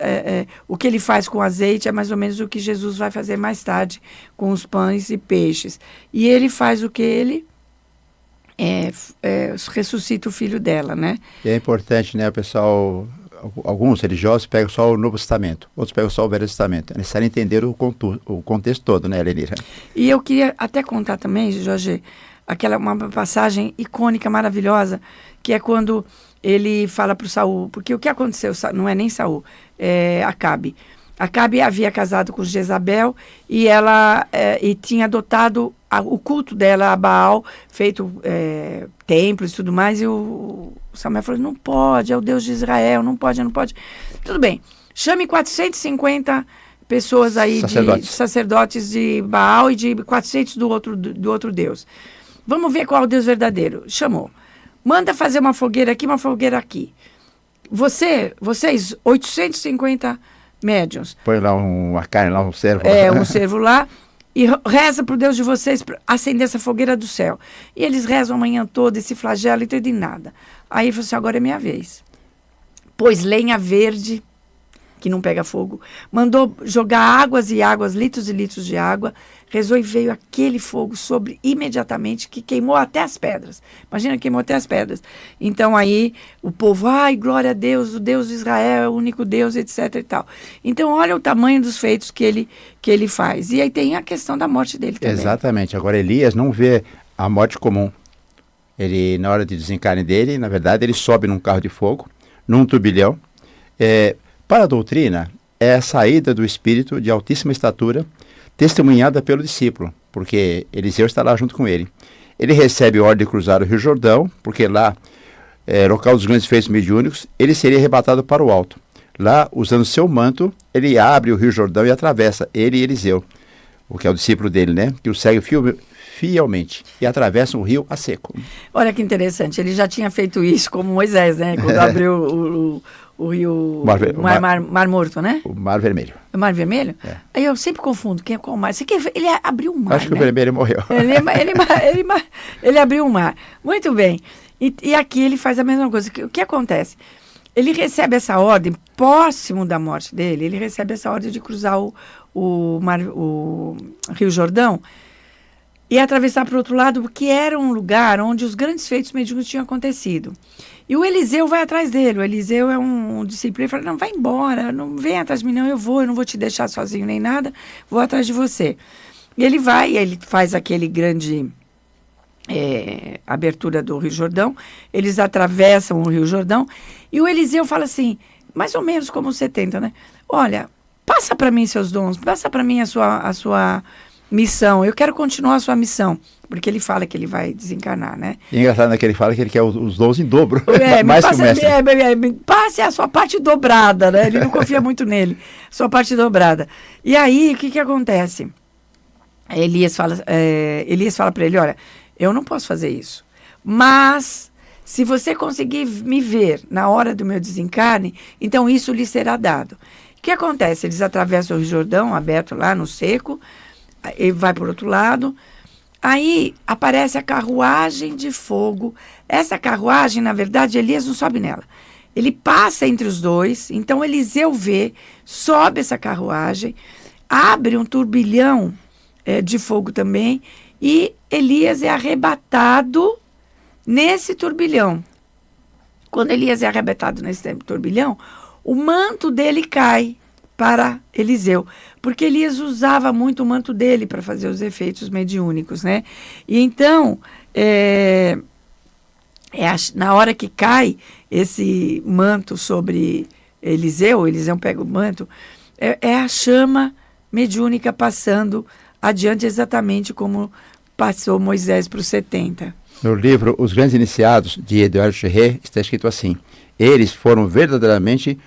o que ele faz com o azeite, é mais ou menos o que Jesus vai fazer mais tarde com os pães e peixes. E ele faz o que ele ressuscita o filho dela, né? E
é importante, né, o pessoal, alguns religiosos pegam só o Novo Testamento, outros pegam só o Velho Testamento. É necessário entender o contexto todo, né, Lenira?
E eu queria até contar também, Jorge, uma passagem icônica, maravilhosa, que é quando ele fala para o Saul, porque o que aconteceu, não é nem Saul, é Acabe. Acabe havia casado com Jezabel e ela tinha adotado o culto dela a Baal, feito templos e tudo mais, e o Samuel falou, não pode, é o Deus de Israel, não pode. Tudo bem, chame 450 pessoas aí, sacerdotes de Baal e de 400 do outro Deus. Vamos ver qual é o Deus verdadeiro. Chamou. Manda fazer uma fogueira aqui, uma fogueira aqui. Vocês, 850 médiuns.
Põe lá uma carne, lá um servo.
Um servo lá. E reza para o Deus de vocês acender essa fogueira do céu. E eles rezam a manhã toda, esse flagelo e tudo e nada. Aí ele falou assim, agora é minha vez. Pôs lenha verde, que não pega fogo. Mandou jogar águas e águas, litros e litros de água. Rezou e veio aquele fogo sobre imediatamente, que queimou até as pedras. Imagina, queimou até as pedras. Então aí o povo, ai, glória a Deus, o Deus de Israel é o único Deus, etc e tal. Então olha o tamanho dos feitos que ele faz. E aí tem a questão da morte dele também.
Exatamente. Agora Elias não vê a morte comum. Ele, na hora de desencarne dele, na verdade, ele sobe num carro de fogo, num turbilhão. Para a doutrina, é a saída do espírito de altíssima estatura, testemunhada pelo discípulo, porque Eliseu está lá junto com ele. Ele recebe ordem de cruzar o Rio Jordão, porque lá, local dos grandes feitos mediúnicos, ele seria arrebatado para o alto. Lá, usando seu manto, ele abre o Rio Jordão e atravessa, ele e Eliseu, o que é o discípulo dele, né? Que o segue fielmente e atravessa o rio a seco.
Olha que interessante, ele já tinha feito isso como Moisés, né? Quando abriu o rio, Mar Morto, né?
O Mar Vermelho.
O Mar Vermelho?
É.
Aí eu sempre confundo quem é qual mar. Ele abriu um mar,
Acho que
né?
o vermelho morreu.
Ele abriu um mar. Muito bem. E aqui ele faz a mesma coisa. O que acontece? Ele recebe essa ordem, próximo da morte dele, ele recebe essa ordem de cruzar o Rio Jordão e atravessar para o outro lado, porque era um lugar onde os grandes feitos mediúnicos tinham acontecido. E o Eliseu vai atrás dele. O Eliseu é um discípulo. Ele fala, não, vai embora, não vem atrás de mim, não, eu não vou te deixar sozinho nem nada, vou atrás de você. E ele vai, ele faz aquele grande abertura do Rio Jordão, eles atravessam o Rio Jordão, e o Eliseu fala assim, mais ou menos como 70, né? Olha, passa para mim seus dons, passa para mim a sua missão, eu quero continuar a sua missão, porque ele fala que ele vai desencarnar, né?
E engraçado é que ele fala que ele quer os dons em dobro,
mais
que o mestre.
Passe a sua parte dobrada, né? Ele não confia muito nele, sua parte dobrada. E aí, o que acontece? Elias fala para ele, olha, eu não posso fazer isso, mas se você conseguir me ver na hora do meu desencarne, então isso lhe será dado. O que acontece? Eles atravessam o Rio Jordão, aberto lá no seco, ele vai para o outro lado, aí aparece a carruagem de fogo. Essa carruagem, na verdade, Elias não sobe nela. Ele passa entre os dois, então Eliseu vê, sobe essa carruagem, abre um turbilhão de fogo também, e Elias é arrebatado nesse turbilhão. Quando Elias é arrebatado nesse turbilhão, o manto dele cai para Eliseu, porque Elias usava muito o manto dele para fazer os efeitos mediúnicos, né? E então, na hora que cai esse manto sobre Eliseu pega o manto, é a chama mediúnica passando adiante, exatamente como passou Moisés para os 70.
No livro Os Grandes Iniciados, de Eduardo Cherré, está escrito assim: eles foram verdadeiramente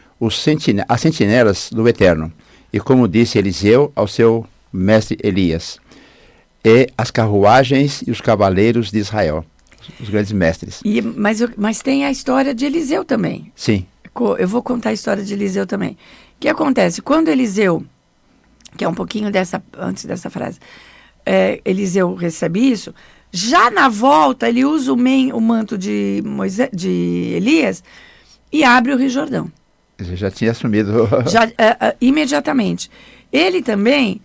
as sentinelas do Eterno, e como disse Eliseu ao seu mestre Elias, e as carruagens e os cavaleiros de Israel, os grandes mestres.
Mas tem a história de Eliseu também.
Sim.
Eu vou contar a história de Eliseu também. O que acontece? Quando Eliseu, que é um pouquinho antes dessa frase, Eliseu recebe isso, já na volta ele usa o manto de Elias e abre o Rio Jordão.
Ele já tinha assumido.
Imediatamente. Ele também,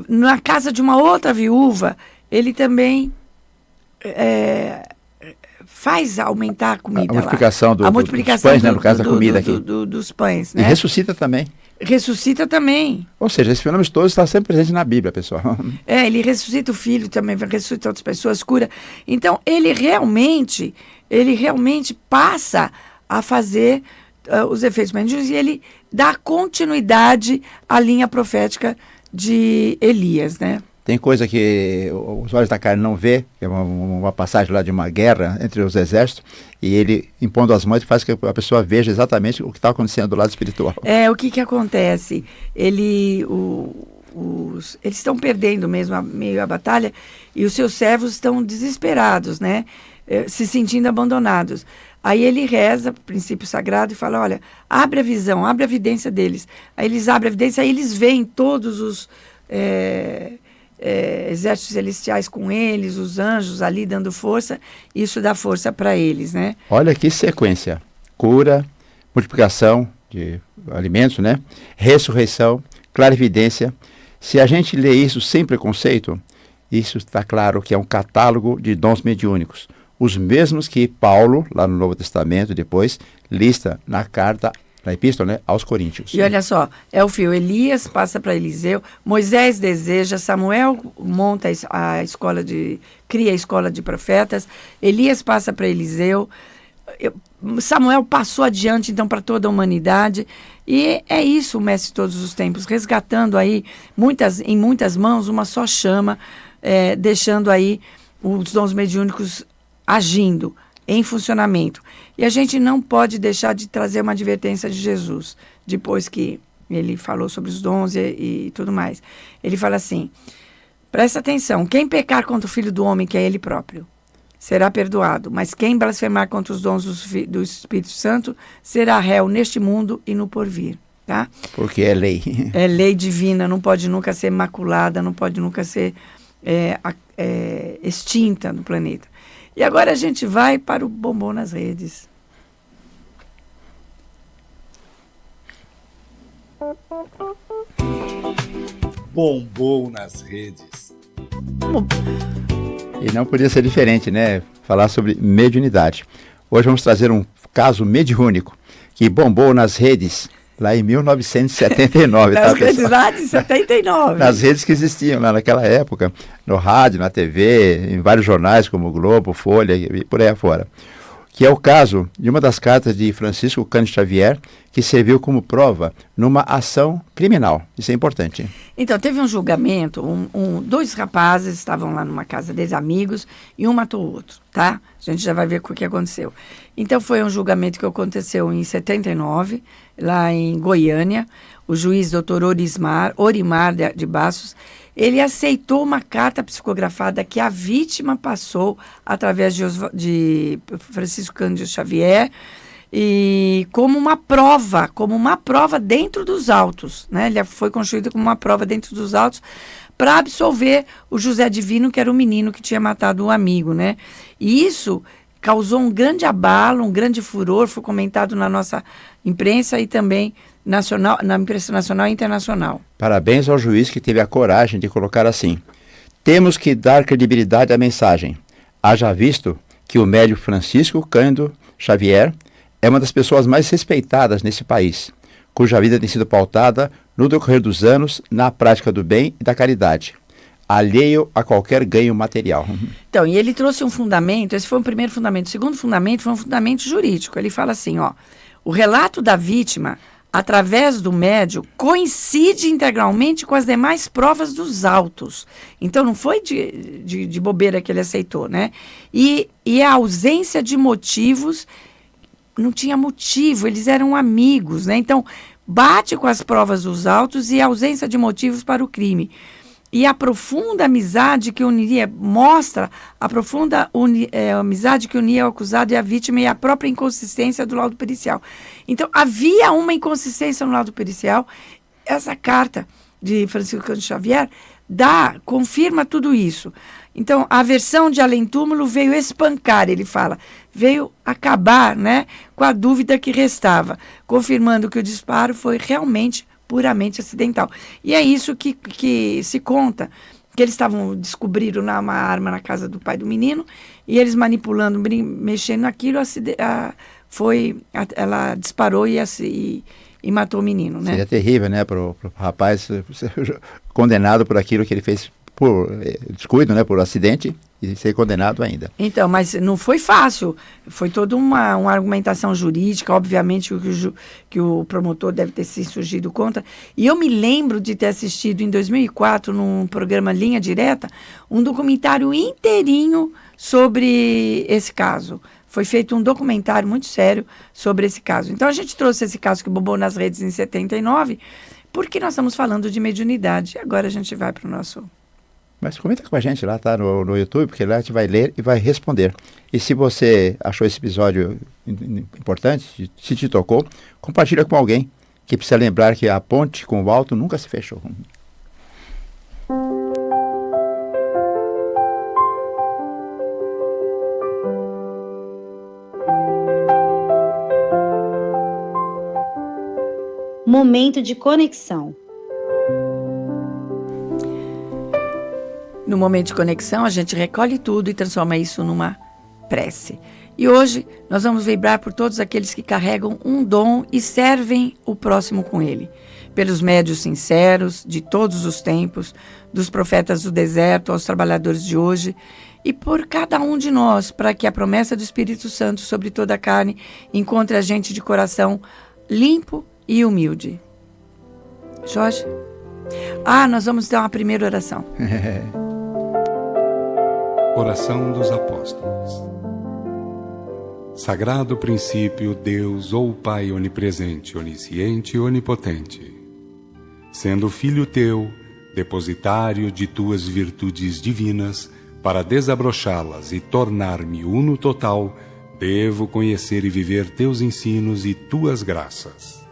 na casa de uma outra viúva, ele também faz aumentar a comida.
A multiplicação,
a multiplicação
dos pães, né, no caso da comida aqui.
Dos pães, né?
E ressuscita também.
Ressuscita também.
Ou seja, esse fenômeno todo está sempre presente na Bíblia, pessoal.
Ele ressuscita o filho também, ressuscita outras pessoas, cura. Então, ele realmente passa a fazer os efeitos mediúnicos e ele dá continuidade à linha profética de Elias, né?
Tem coisa que os olhos da carne não vê, é uma passagem lá de uma guerra entre os exércitos, e ele, impondo as mãos, faz que a pessoa veja exatamente o que está acontecendo do lado espiritual.
O que acontece? Eles estão perdendo mesmo meio a batalha, e os seus servos estão desesperados, né? Se sentindo abandonados. Aí ele reza, princípio sagrado, e fala, olha, abre a visão, abre a vidência deles. Aí eles abrem a vidência, aí eles veem todos os exércitos celestiais com eles, os anjos ali dando força, isso dá força para eles, né?
Olha que sequência: cura, multiplicação de alimentos, né? Ressurreição, clarividência. Se a gente lê isso sem preconceito, isso está claro que é um catálogo de dons mediúnicos, os mesmos que Paulo, lá no Novo Testamento, depois, lista na carta, na epístola, né, aos Coríntios.
E olha só, é o fio. Elias passa para Eliseu, Moisés deseja, Samuel monta cria a escola de profetas, Elias passa para Eliseu, Samuel passou adiante, então, para toda a humanidade. E é isso o Mestre de Todos os Tempos, resgatando aí, em muitas mãos, uma só chama, deixando aí os dons mediúnicos agindo, em funcionamento. E a gente não pode deixar de trazer uma advertência de Jesus, depois que ele falou sobre os dons e tudo mais. Ele fala assim, presta atenção, quem pecar contra o Filho do Homem, que é ele próprio, será perdoado, mas quem blasfemar contra os dons do Espírito Santo será réu neste mundo e no porvir. tá?
Porque é lei.
É lei divina, não pode nunca ser maculada, não pode nunca ser extinta no planeta. E agora a gente vai para o Bombom nas Redes.
Bombom nas Redes.
E não podia ser diferente, né? Falar sobre mediunidade. Hoje vamos trazer um caso mediúnico que bombou nas redes lá em 1979.
Nas redes lá de 79.
Nas redes que existiam lá naquela época, no rádio, na TV, em vários jornais como o Globo, Folha e por aí afora. Que é o caso de uma das cartas de Francisco Cândido Xavier, que serviu como prova numa ação criminal. Isso é importante.
Então, teve um julgamento, dois rapazes estavam lá numa casa deles, amigos, e um matou o outro, tá? A gente já vai ver o que aconteceu. Então, foi um julgamento que aconteceu em 79, lá em Goiânia. O juiz doutor Orimar de Bastos, ele aceitou uma carta psicografada que a vítima passou através de Francisco Cândido Xavier, e como uma prova dentro dos autos, né? Ele foi construído como uma prova dentro dos autos para absolver o José Divino, que era o menino que tinha matado o amigo, né? E isso causou um grande abalo, um grande furor, foi comentado na nossa imprensa e também na imprensa nacional e internacional.
Parabéns ao juiz que teve a coragem de colocar assim: temos que dar credibilidade à mensagem. Haja visto que o médium Francisco Cândido Xavier é uma das pessoas mais respeitadas nesse país, cuja vida tem sido pautada, no decorrer dos anos, na prática do bem e da caridade, alheio a qualquer ganho material.
Então, e ele trouxe um fundamento, esse foi o primeiro fundamento. O segundo fundamento foi um fundamento jurídico. Ele fala assim, o relato da vítima, através do médium, coincide integralmente com as demais provas dos autos. Então, não foi de bobeira que ele aceitou, né? E a ausência de motivos, não tinha motivo, eles eram amigos, né? Então, bate com as provas dos autos e a ausência de motivos para o crime. E a profunda amizade que mostra a profunda amizade que unia o acusado e a vítima, e a própria inconsistência do laudo pericial. Então, havia uma inconsistência no laudo pericial. Essa carta de Francisco Cândido Xavier confirma tudo isso. Então, a versão de além-túmulo veio espancar, ele fala, veio acabar, né, com a dúvida que restava, confirmando que o disparo foi realmente puramente acidental. E é isso que se conta, que eles descobriram uma arma na casa do pai do menino, e eles manipulando, mexendo naquilo, ela disparou e matou o menino, né?
Seria terrível, né, para o rapaz ser condenado por aquilo que ele fez por descuido, né, por acidente, e ser condenado ainda.
Então, mas não foi fácil, foi toda uma argumentação jurídica, obviamente que o promotor deve ter se insurgido contra, e eu me lembro de ter assistido em 2004, num programa Linha Direta, um documentário inteirinho sobre esse caso. Foi feito um documentário muito sério sobre esse caso. Então, a gente trouxe esse caso que bombou nas redes em 79, porque nós estamos falando de mediunidade. Agora a gente vai para o nosso...
Mas comenta com a gente lá, tá? No YouTube, porque lá a gente vai ler e vai responder. E se você achou esse episódio importante, se te tocou, compartilha com alguém que precisa lembrar que a ponte com o alto nunca se fechou.
Momento de conexão.
No momento de conexão, a gente recolhe tudo e transforma isso numa prece. E hoje nós vamos vibrar por todos aqueles que carregam um dom e servem o próximo com ele. Pelos médios sinceros de todos os tempos, dos profetas do deserto aos trabalhadores de hoje, e por cada um de nós, para que a promessa do Espírito Santo sobre toda a carne encontre a gente de coração limpo e humilde. Jorge? Nós vamos dar uma primeira oração.
Oração dos Apóstolos. Sagrado princípio, Deus ou Pai onipresente, onisciente e onipotente, sendo filho teu, depositário de tuas virtudes divinas, para desabrochá-las e tornar-me uno total, devo conhecer e viver teus ensinos e tuas graças.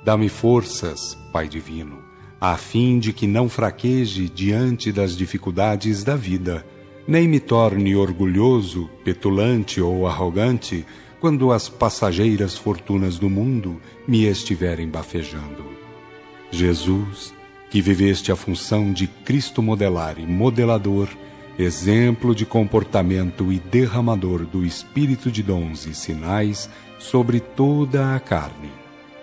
Dá-me forças, Pai Divino, a fim de que não fraqueje diante das dificuldades da vida, nem me torne orgulhoso, petulante ou arrogante quando as passageiras fortunas do mundo me estiverem bafejando. Jesus, que viveste a função de Cristo modelar e modelador, exemplo de comportamento e derramador do Espírito de dons e sinais sobre toda a carne.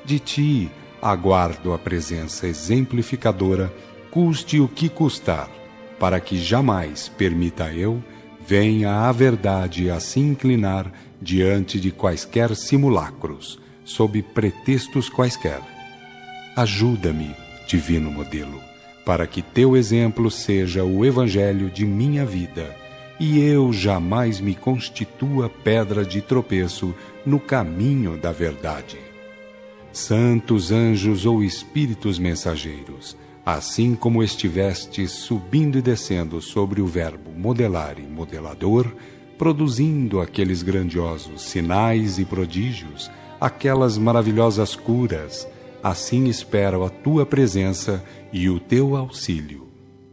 De ti aguardo a presença exemplificadora, custe o que custar, para que jamais permita eu venha a verdade a se inclinar diante de quaisquer simulacros, sob pretextos quaisquer. Ajuda-me, divino modelo, para que teu exemplo seja o evangelho de minha vida, e eu jamais me constitua pedra de tropeço no caminho da verdade. Santos anjos ou espíritos mensageiros, assim como estivestes subindo e descendo sobre o verbo modelar e modelador, produzindo aqueles grandiosos sinais e prodígios, aquelas maravilhosas curas, assim espero a tua presença e o teu auxílio.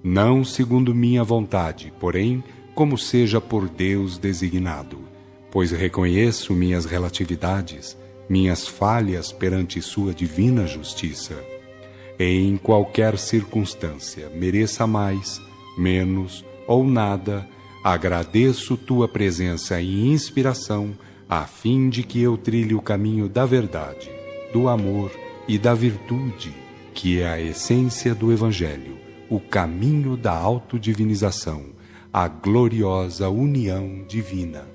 Não segundo minha vontade, porém, como seja por Deus designado, pois reconheço minhas relatividades, minhas falhas perante sua divina justiça. Em qualquer circunstância, mereça mais, menos ou nada, agradeço tua presença e inspiração, a fim de que eu trilhe o caminho da verdade, do amor e da virtude, que é a essência do Evangelho, o caminho da autodivinização, a gloriosa união divina.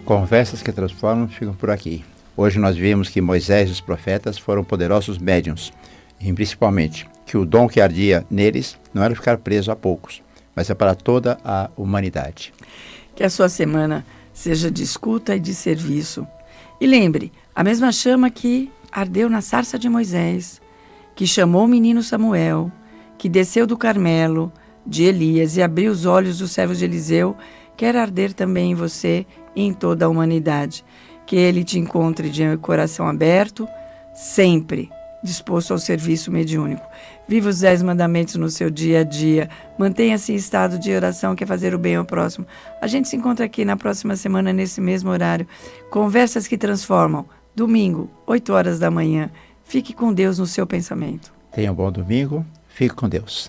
Conversas que transformam ficam por aqui. Hoje nós vimos que Moisés e os profetas foram poderosos médiuns, e principalmente que o dom que ardia neles não era ficar preso a poucos, mas é para toda a humanidade.
Que a sua semana seja de escuta e de serviço. E lembre, a mesma chama que ardeu na sarça de Moisés, que chamou o menino Samuel, que desceu do Carmelo, de Elias, e abriu os olhos dos servos de Eliseu, quer arder também em você e em toda a humanidade. Que ele te encontre de coração aberto, sempre disposto ao serviço mediúnico. Viva os 10 mandamentos no seu dia a dia. Mantenha-se em estado de oração, que é fazer o bem ao próximo. A gente se encontra aqui na próxima semana, nesse mesmo horário. Conversas que transformam. Domingo, 8 horas da manhã. Fique com Deus no seu pensamento.
Tenha um bom domingo. Fique com Deus.